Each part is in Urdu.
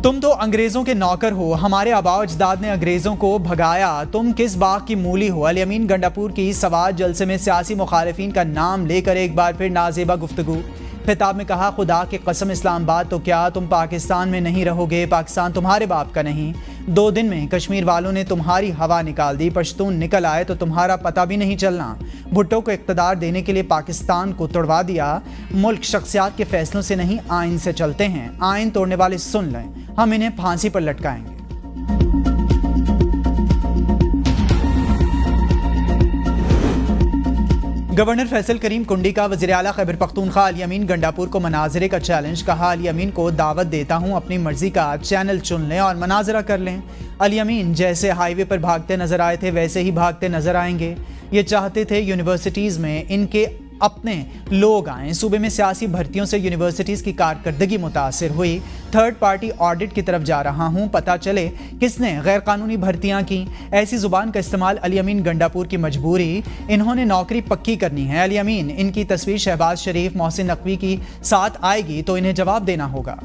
تم تو انگریزوں کے نوکر ہو، ہمارے آباء و اجداد نے انگریزوں کو بھگایا، تم کس باغ کی مولی ہو۔ الیمین گنڈاپور کی سوات جلسے میں سیاسی مخالفین کا نام لے کر ایک بار پھر نازیبا گفتگو۔ خطاب میں کہا، خدا کی قسم اسلام آباد تو کیا تم پاکستان میں نہیں رہو گے، پاکستان تمہارے باپ کا نہیں۔ 2 دن میں کشمیر والوں نے تمہاری ہوا نکال دی، پشتون نکل آئے تو تمہارا پتہ بھی نہیں چلنا۔ بھٹو کو اقتدار دینے کے لیے پاکستان کو توڑوا دیا۔ ملک شخصیات کے فیصلوں سے نہیں آئین سے چلتے ہیں، آئین توڑنے والے سن لیں، ہم انہیں پھانسی پر لٹکائیں گے۔ گورنر فیصل کریم کنڈی کا وزیر اعلیٰ خیبر پختونخوا علی امین گنڈاپور کو مناظرے کا چیلنج۔ کہا، علی امین کو دعوت دیتا ہوں، اپنی مرضی کا چینل چن لیں اور مناظرہ کر لیں۔ علی امین جیسے ہائی وے پر بھاگتے نظر آئے تھے ویسے ہی بھاگتے نظر آئیں گے۔ یہ چاہتے تھے یونیورسٹیز میں ان کے اپنے لوگ آئیں۔ صوبے میں سیاسی بھرتیوں سے یونیورسٹیز کی کارکردگی متاثر ہوئی۔ تھرڈ پارٹی آڈٹ کی طرف جا رہا ہوں، پتہ چلے کس نے غیر قانونی بھرتیاں کی۔ ایسی زبان کا استعمال علی امین گنڈاپور کی مجبوری، انہوں نے نوکری پکی کرنی ہے۔ علی امین، ان کی تصویر شہباز شریف، محسن نقوی کی ساتھ آئے گی تو انہیں جواب دینا ہوگا۔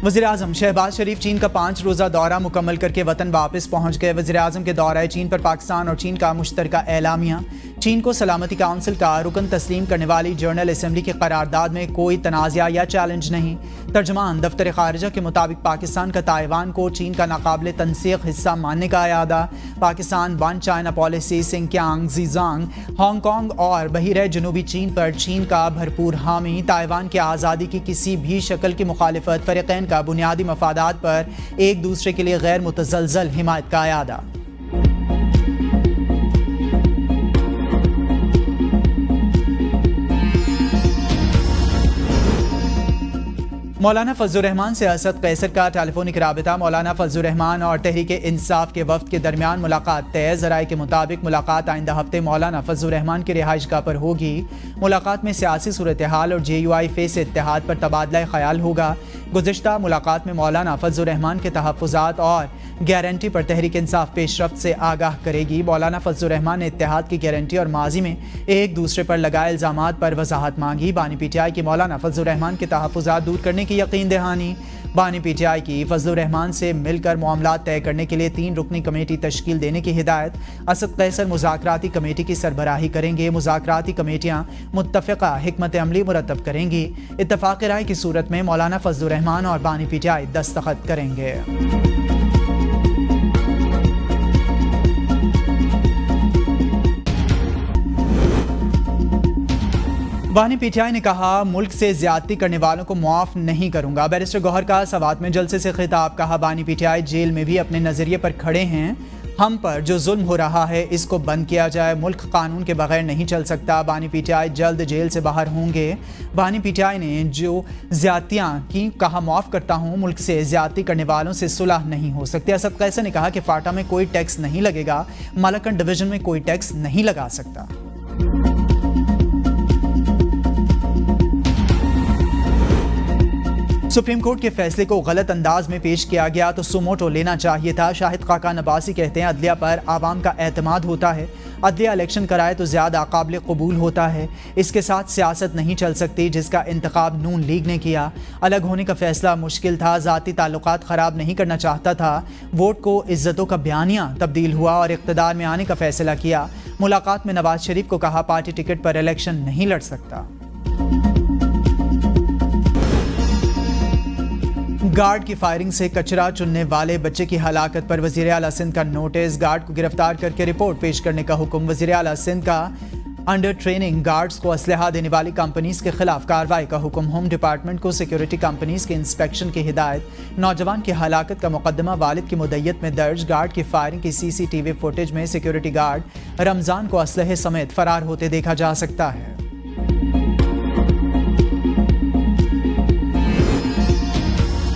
وزیر اعظم شہباز شریف چین کا 5 روزہ دورہ مکمل کر کے وطن واپس پہنچ گئے۔ وزیر اعظم کے دورہ چین پر پاکستان اور چین کا مشترکہ اعلامیہ۔ چین کو سلامتی کونسل کا رکن تسلیم کرنے والی جنرل اسمبلی کی قرارداد میں کوئی تنازعہ یا چیلنج نہیں۔ ترجمان دفتر خارجہ کے مطابق پاکستان کا تائیوان کو چین کا ناقابل تنسیق حصہ ماننے کا اعادہ۔ Pakistan one China policy, Xinjiang, Xizang, Hong Kong اور بحیرہ جنوبی چین پر چین کا بھرپور حامی۔ تائیوان کی آزادی کی کسی بھی شکل کی مخالفت، فریقین کا بنیادی مفادات پر ایک دوسرے کے لیے غیر متزلزل حمایت کا اعادہ۔ مولانا فضل الرحمان سے اسد قیصر کا ٹیلی فونک رابطہ۔ مولانا فضل الرحمان اور تحریک انصاف کے وفد کے درمیان ملاقات طے۔ ذرائع کے مطابق ملاقات آئندہ ہفتے مولانا فضل الرحمان کی رہائش گاہ پر ہوگی۔ ملاقات میں سیاسی صورتحال اور JUI فیس اتحاد پر تبادلہ خیال ہوگا۔ گزشتہ ملاقات میں مولانا فضل الرحمان کے تحفظات اور گارنٹی پر تحریک انصاف پیش رفت سے آگاہ کرے گی۔ مولانا فضل الرحمان نے اتحاد کی گارنٹی اور ماضی میں ایک دوسرے پر لگائے الزامات پر وضاحت مانگی۔ بانی PTI کی مولانا فضل الرحمان کے تحفظات دور کرنے کی یقین دہانی۔ بانی PTI کی فضل الرحمان سے مل کر معاملات طے کرنے کے لیے 3 رکنی کمیٹی تشکیل دینے کی ہدایت۔ اسد قیصر مذاکراتی کمیٹی کی سربراہی کریں گے۔ مذاکراتی کمیٹیاں متفقہ حکمت عملی مرتب کریں گی۔ اتفاق رائے کی صورت میں مولانا فضل الرحمان اور بانی PTI دستخط کریں گے۔ بانی PTI نے کہا، ملک سے زیادتی کرنے والوں کو معاف نہیں کروں گا۔ بیرسٹر گوہر کا سوات میں جلسے سے خطاب۔ کہا، بانی PTI جیل میں بھی اپنے نظریے پر کھڑے ہیں، ہم پر جو ظلم ہو رہا ہے اس کو بند کیا جائے، ملک قانون کے بغیر نہیں چل سکتا۔ بانی PTI جلد جیل سے باہر ہوں گے۔ بانی PTI نے جو زیادتیاں کی کہا، معاف کرتا ہوں، ملک سے زیادتی کرنے والوں سے صلح نہیں ہو سکتی۔ اسد قیصر نے کہا کہ فاٹا میں کوئی ٹیکس نہیں لگے گا، ملکن ڈویژن میں کوئی ٹیکس نہیں لگا سکتا۔ سپریم کورٹ کے فیصلے کو غلط انداز میں پیش کیا گیا تو سوموٹو لینا چاہیے تھا۔ شاہد خاقان عباسی کہتے ہیں، عدلیہ پر عوام کا اعتماد ہوتا ہے، عدلیہ الیکشن کرائے تو زیادہ قابل قبول ہوتا ہے، اس کے ساتھ سیاست نہیں چل سکتی جس کا انتخاب نون لیگ نے کیا۔ الگ ہونے کا فیصلہ مشکل تھا، ذاتی تعلقات خراب نہیں کرنا چاہتا تھا، ووٹ کو عزتوں کا بیانیہ تبدیل ہوا اور اقتدار میں آنے کا فیصلہ کیا۔ ملاقات میں نواز شریف کو کہا، پارٹی ٹکٹ پر الیکشن نہیں لڑ سکتا۔ گارڈ کی فائرنگ سے کچرا چننے والے بچے کی ہلاکت پر وزیر اعلیٰ سندھ کا نوٹس۔ گارڈ کو گرفتار کر کے رپورٹ پیش کرنے کا حکم۔ وزیر اعلیٰ سندھ کا انڈر ٹریننگ گارڈز کو اسلحہ دینے والی کمپنیز کے خلاف کارروائی کا حکم۔ ہوم ڈپارٹمنٹ کو سیکیورٹی کمپنیز کے انسپیکشن کی ہدایت۔ نوجوان کی ہلاکت کا مقدمہ والد کی مدعیت میں درج۔ گارڈ کی فائرنگ کی CCTV فوٹیج میں سیکیورٹی گارڈ رمضان کو اسلحے سمیت فرار ہوتے دیکھا جا سکتا ہے۔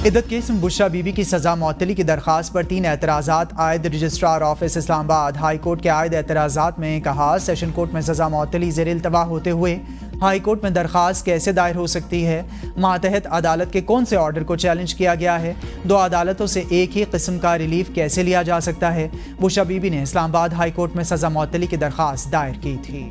عدت کیس میں بشرا بی بی کی سزا معطلی کی درخواست پر 3 اعتراضات عائد۔ رجسٹرار آفس اسلام آباد ہائی کورٹ کے عائد اعتراضات میں کہا، سیشن کورٹ میں سزا معطلی زیر التوا ہوتے ہوئے ہائی کورٹ میں درخواست کیسے دائر ہو سکتی ہے؟ ماتحت عدالت کے کون سے آرڈر کو چیلنج کیا گیا ہے؟ 2 عدالتوں سے ایک ہی قسم کا ریلیف کیسے لیا جا سکتا ہے؟ بشرا بی بی نے اسلام آباد ہائی کورٹ میں سزا معطلی کی درخواست دائر کی تھی۔